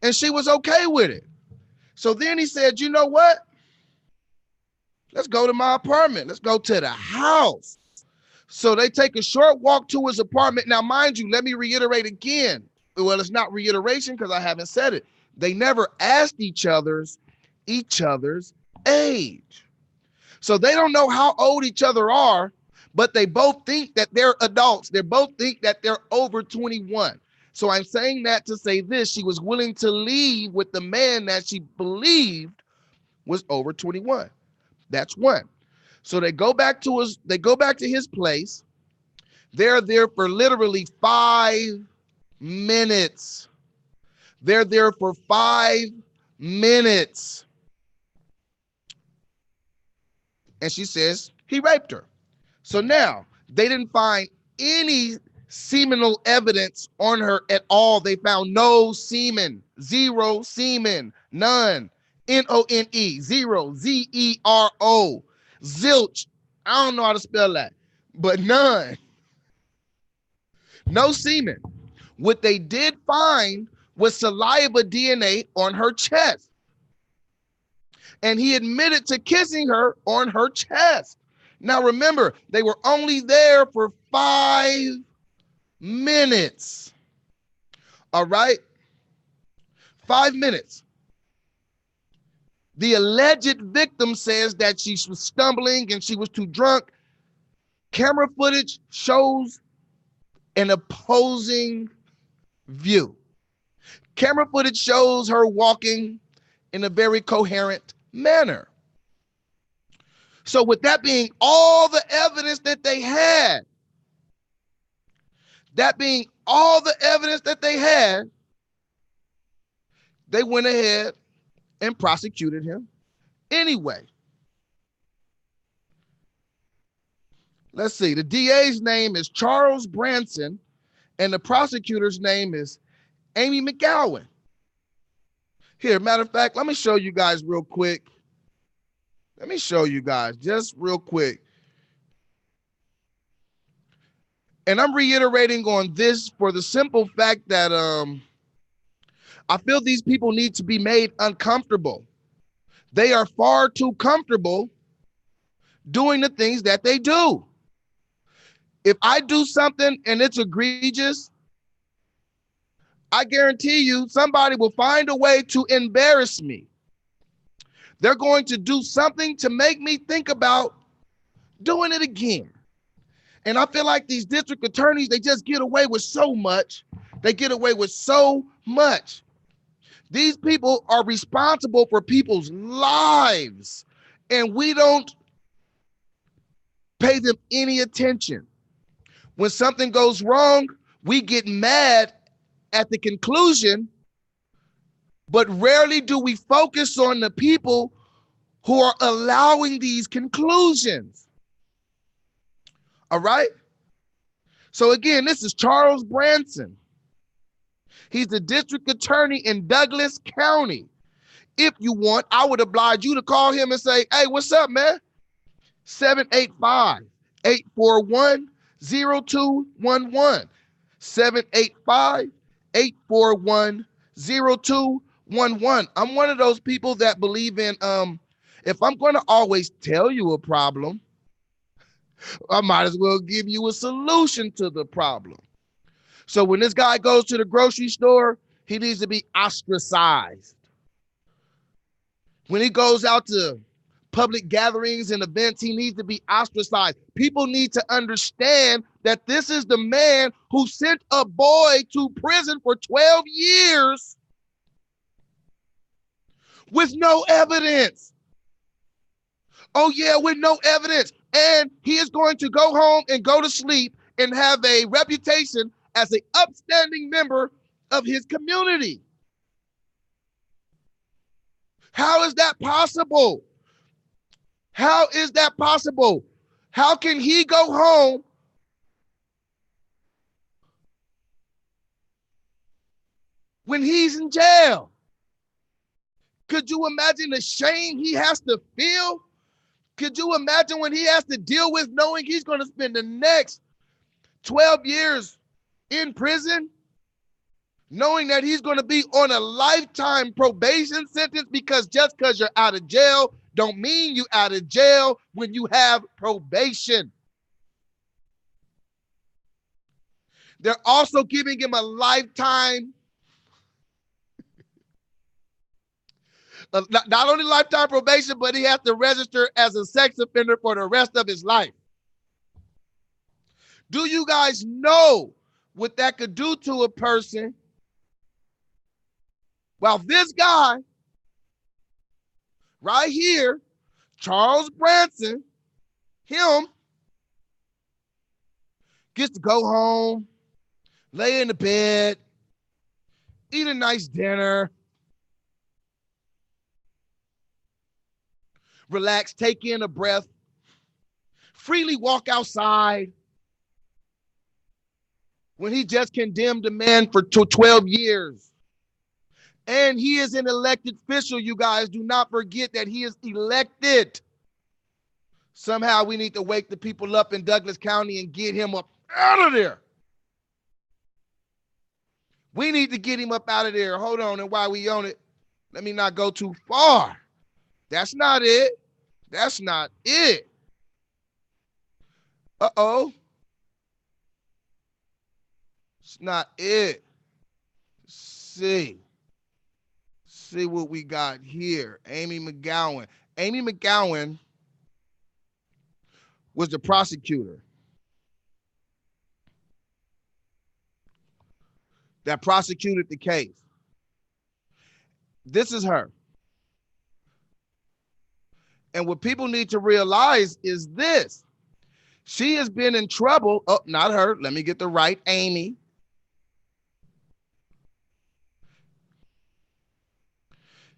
and she was okay with it. So then he said, you know what? Let's go to my apartment. Let's go to the house. So they take a short walk to his apartment. Now, mind you, let me reiterate again. Well, it's not reiteration because I haven't said it. They never asked each other's age. So they don't know how old each other are, but they both think that they're adults. They both think that they're over 21. So I'm saying that to say this: she was willing to leave with the man that she believed was over 21. That's one. So they go back to his place. They're there for literally 5 minutes. They're there for 5 minutes. And she says he raped her. So now they didn't find any seminal evidence on her at all. They found no semen, zero semen, none. N-O-N-E, zero, Z-E-R-O, zilch. I don't know how to spell that, but none. No semen. What they did find was saliva DNA on her chest. And he admitted to kissing her on her chest. Now remember, they were only there for 5 minutes. All right? 5 minutes. The alleged victim says that she was stumbling and she was too drunk. Camera footage shows an opposing view. Camera footage shows her walking in a very coherent manner. So with that being all the evidence that they had, they went ahead and prosecuted him anyway. Let's see. The DA's name is Charles Branson, and the prosecutor's name is Amy McGowan. Here, matter of fact, let me show you guys real quick. Let me show you guys just real quick. And I'm reiterating on this for the simple fact that I feel these people need to be made uncomfortable. They are far too comfortable doing the things that they do. If I do something and it's egregious, I guarantee you somebody will find a way to embarrass me. They're going to do something to make me think about doing it again. And I feel like these district attorneys, they just get away with so much. They get away with so much. These people are responsible for people's lives, and we don't pay them any attention. When something goes wrong, we get mad at the conclusion, but rarely do we focus on the people who are allowing these conclusions. All right? So again, this is Charles Branson. He's the district attorney in Douglas County. If you want, I would oblige you to call him and say, hey, what's up, man? 785-841-0211. 785-841-0211. I'm one of those people that believe in, if I'm going to always tell you a problem, I might as well give you a solution to the problem. So when this guy goes to the grocery store, he needs to be ostracized. When he goes out to public gatherings and events, he needs to be ostracized. People need to understand that this is the man who sent a boy to prison for 12 years with no evidence. Oh yeah, with no evidence. And he is going to go home and go to sleep and have a reputation as an upstanding member of his community. How is that possible? How is that possible? How can he go home when he's in jail? Could you imagine the shame he has to feel? Could you imagine when he has to deal with knowing he's going to spend the next 12 years in prison, knowing that he's going to be on a lifetime probation sentence because just because you're out of jail don't mean you out of jail when you have probation. They're also giving him a lifetime, not only lifetime probation, but he has to register as a sex offender for the rest of his life. Do you guys know what that could do to a person? Well, this guy right here, Charles Branson, him gets to go home, lay in the bed, eat a nice dinner, relax, take in a breath, freely walk outside when he just condemned a man for 12 years. And he is an elected official, you guys. Do not forget that he is elected. Somehow we need to wake the people up in Douglas County and get him up out of there. We need to get him up out of there. Hold on, and while we on it, let me not go too far. That's not it. That's not it. Uh-oh. It's not it. See what we got here. Amy McGowan. Amy McGowan was the prosecutor that prosecuted the case. This is her. And what people need to realize is this. She has been in trouble. Oh, not her. Let me get the right Amy.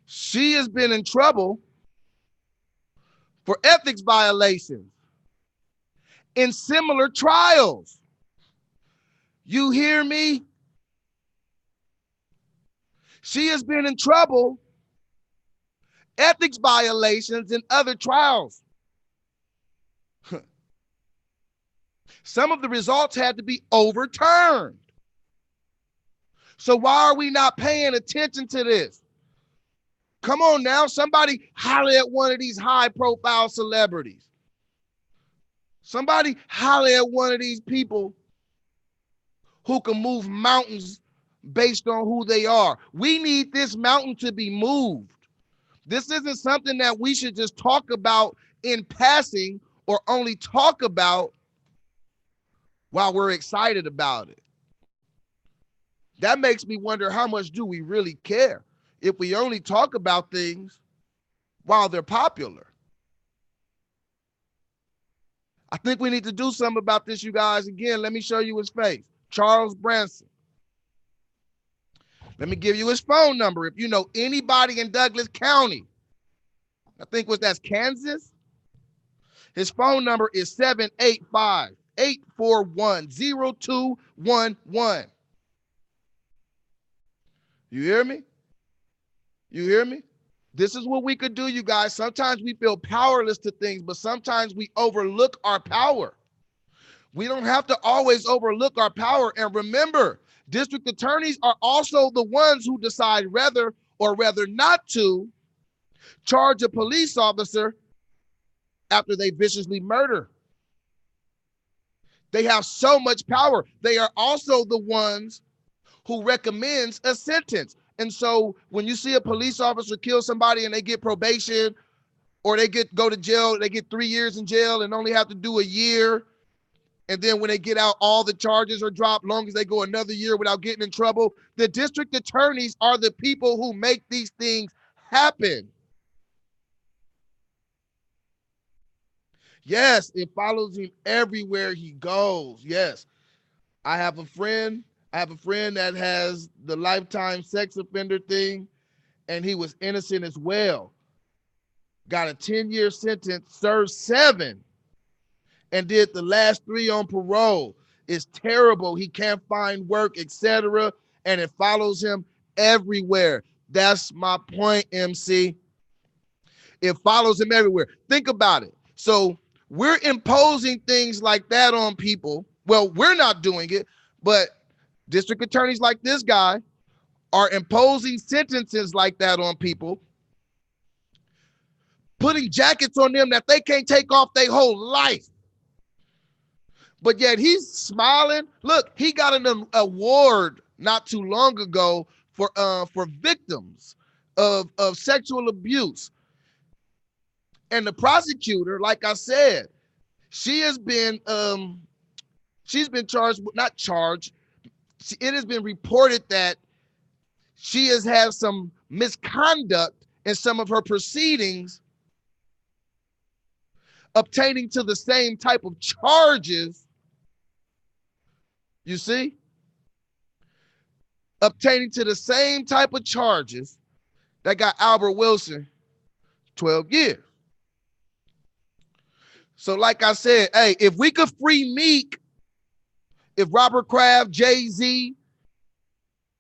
She has been in trouble for ethics violations in similar trials. You hear me? She has been in trouble, ethics violations in other trials. Some of the results had to be overturned. So why are we not paying attention to this? Come on now, somebody holler at one of these high-profile celebrities. Somebody holler at one of these people who can move mountains based on who they are. We need this mountain to be moved. This isn't something that we should just talk about in passing or only talk about while we're excited about it. That makes me wonder, how much do we really care if we only talk about things while they're popular? I think we need to do something about this, you guys. Again, let me show you his face. Charles Branson. Let me give you his phone number. If you know anybody in Douglas County, I think that's Kansas. His phone number is 785-841-0211. You hear me? You hear me? This is what we could do, you guys. Sometimes we feel powerless to things, but sometimes we overlook our power. We don't have to always overlook our power. And remember, district attorneys are also the ones who decide whether or whether not to charge a police officer after they viciously murder. They have so much power. They are also the ones who recommends a sentence. And so when you see a police officer kill somebody and they get probation, or they go to jail, they get 3 years in jail and only have to do a year. And then when they get out, all the charges are dropped, long as they go another year without getting in trouble. The district attorneys are the people who make these things happen. Yes, it follows him everywhere he goes. Yes. I have a friend that has the lifetime sex offender thing, and he was innocent as well. Got a 10-year sentence, served 7, and did the last 3 on parole. It's terrible. He can't find work, etc., and it follows him everywhere. That's my point, MC. It follows him everywhere. Think about it. So we're imposing things like that on people. Well, we're not doing it, but district attorneys like this guy are imposing sentences like that on people, putting jackets on them that they can't take off their whole life. But yet he's smiling. Look, he got an award not too long ago for victims of sexual abuse. And the prosecutor, like I said, she's been charged, not charged. It has been reported that she has had some misconduct in some of her proceedings, obtaining to the same type of charges. You see? Obtaining to the same type of charges that got Albert Wilson 12 years. So like I said, hey, if we could free Meek, if Robert Kraft, Jay-Z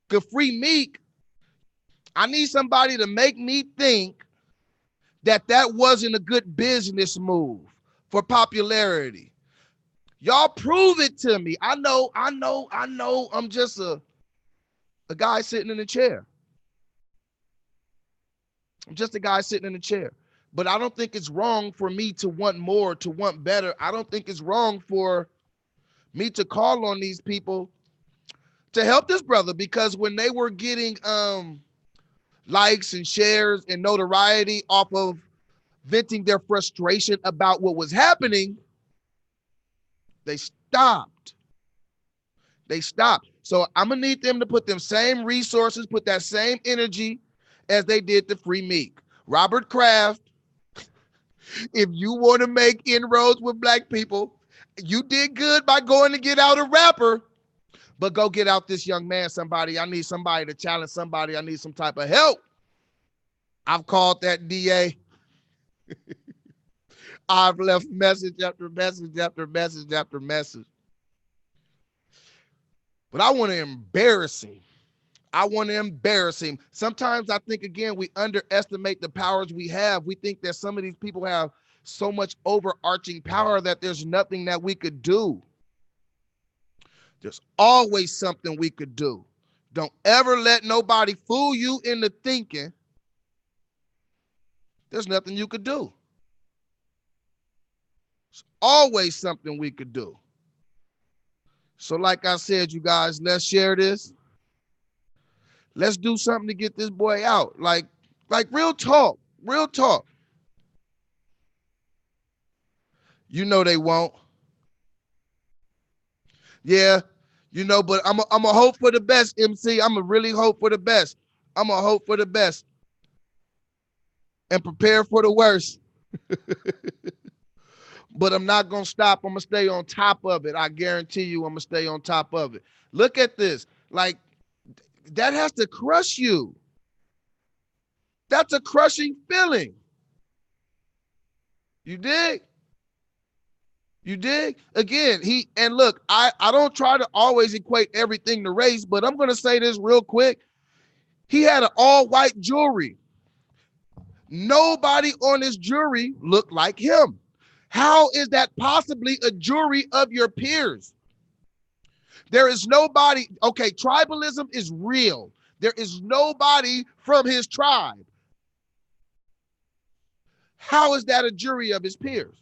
could free Meek, I need somebody to make me think that that wasn't a good business move for popularity. Y'all prove it to me. I know I'm just a A guy sitting in a chair. I'm just a guy sitting in a chair. But I don't think it's wrong for me to want more, to want better. I don't think it's wrong for me to call on these people to help this brother, because when they were getting likes and shares and notoriety off of venting their frustration about what was happening, they stopped. They stopped. So I'm going to need them to put them same resources, put that same energy as they did to Free Meek. Robert Kraft, if you want to make inroads with black people, you did good by going to get out a rapper, but go get out this young man, somebody. I need somebody to challenge somebody. I need some type of help. I've called that DA. I've left message after message after message after message. But I want to embarrass him. I want to embarrass him. Sometimes I think, again, we underestimate the powers we have. We think that some of these people have so much overarching power that there's nothing that we could do. There's always something we could do. Don't ever let nobody fool you into thinking there's nothing you could do. There's always something we could do. So like I said, you guys, let's share this. Let's do something to get this boy out. Like real talk, real talk. You know they won't. Yeah, you know, but I'm a hope for the best, MC. I'm a really hope for the best. I'm a hope for the best. And prepare for the worst. But I'm not going to stop. I'm going to stay on top of it. I guarantee you I'm going to stay on top of it. Look at this. Like, that has to crush you. That's a crushing feeling. You dig? You dig? Again, and look, I don't try to always equate everything to race, but I'm going to say this real quick. He had an all-white jury. Nobody on his jury looked like him. How is that possibly a jury of your peers? There is nobody. Okay, tribalism is real. There is nobody from his tribe. How is that a jury of his peers?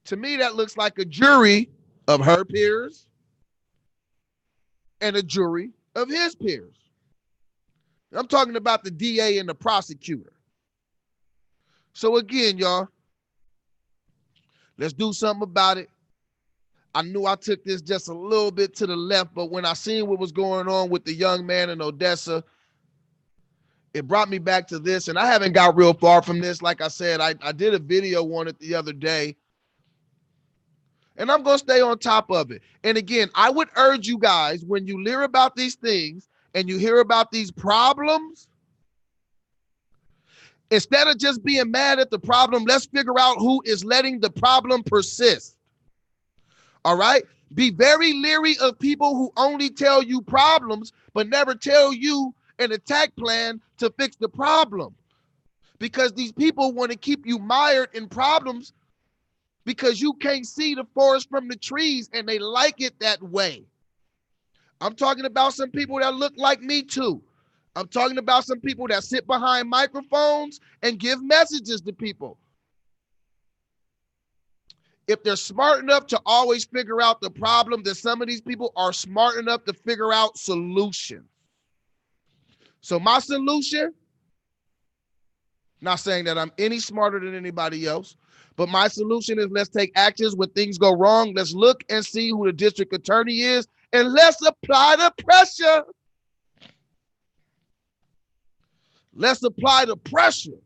To me, that looks like a jury of her peers and a jury of his peers. I'm talking about the DA and the prosecutor. So again, y'all, let's do something about it. I knew I took this just a little bit to the left, but when I seen what was going on with the young man in Odessa, it brought me back to this, and I haven't got real far from this. Like I said, I did a video on it the other day, and I'm going to stay on top of it. And again, I would urge you guys, when you hear about these things and you hear about these problems, instead of just being mad at the problem, let's figure out who is letting the problem persist. All right? Be very leery of people who only tell you problems, but never tell you an attack plan to fix the problem. Because these people want to keep you mired in problems because you can't see the forest from the trees, and they like it that way. I'm talking about some people that look like me too. I'm talking about some people that sit behind microphones and give messages to people. If they're smart enough to always figure out the problem, then some of these people are smart enough to figure out solutions. So my solution, not saying that I'm any smarter than anybody else, but my solution is let's take actions when things go wrong. Let's look and see who the district attorney is, and let's apply the pressure. Let's apply the pressure.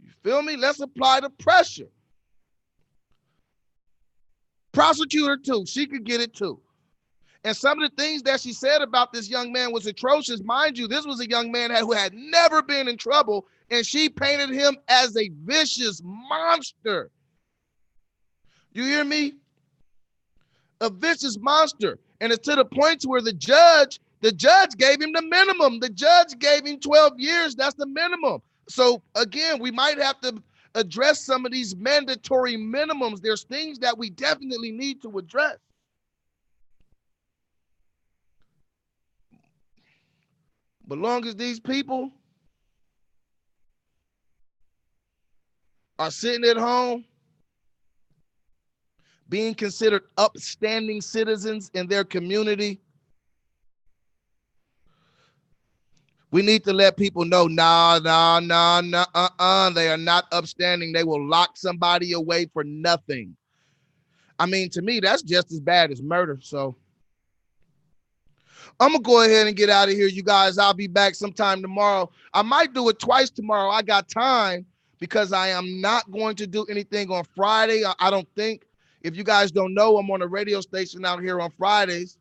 You feel me? Let's apply the pressure. Prosecutor too. She could get it too. And some of the things that she said about this young man was atrocious. Mind you, this was a young man who had never been in trouble, and she painted him as a vicious monster. You hear me? A vicious monster. And it's to the point where the judge gave him the minimum. The judge gave him 12 years. That's the minimum. So again, we might have to address some of these mandatory minimums. There's things that we definitely need to address. But long as these people are sitting at home, being considered upstanding citizens in their community, we need to let people know, nah, they are not upstanding. They will lock somebody away for nothing. I mean, to me, that's just as bad as murder. So I'm going to go ahead and get out of here, you guys. I'll be back sometime tomorrow. I might do it twice tomorrow. I got time because I am not going to do anything on Friday. I don't think. If you guys don't know, I'm on a radio station out here on Fridays,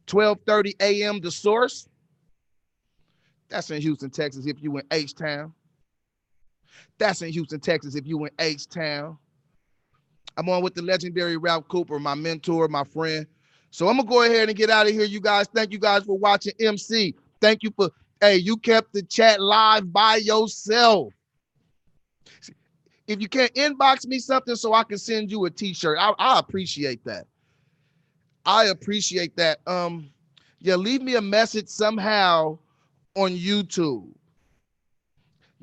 12:30 a.m. The Source. That's in Houston, Texas, if you in H-Town. That's in Houston, Texas, if you in H-Town. I'm on with the legendary Ralph Cooper, my mentor, my friend. So I'm going to go ahead and get out of here, you guys. Thank you guys for watching MC. Thank you for, hey, you kept the chat live by yourself. If you can't inbox me something so I can send you a t-shirt, I appreciate that. I appreciate that. Yeah, leave me a message somehow on YouTube.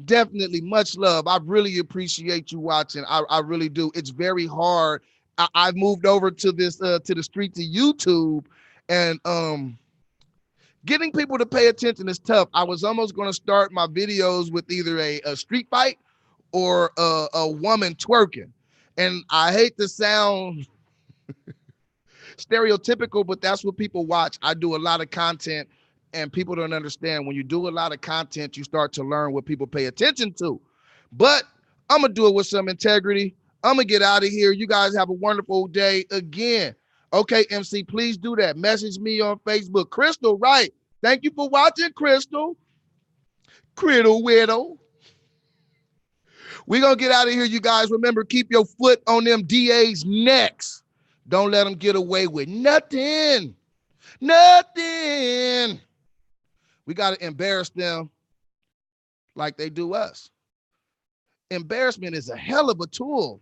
Definitely, much love. I really appreciate you watching. I really do. It's very hard. I've moved over to this to the streets of YouTube, and getting people to pay attention is tough. I was almost going to start my videos with either a street fight or a woman twerking, and I hate to sound stereotypical, but that's what people watch. I do a lot of content, and people don't understand. When you do a lot of content, you start to learn what people pay attention to. But I'm going to do it with some integrity. I'm going to get out of here. You guys have a wonderful day again. Okay, MC, please do that. Message me on Facebook. Crystal, right. Thank you for watching, Crystal. Criddle Widow. We're going to get out of here, you guys. Remember, keep your foot on them DA's necks. Don't let them get away with nothing. Nothing. We got to embarrass them like they do us. Embarrassment is a hell of a tool.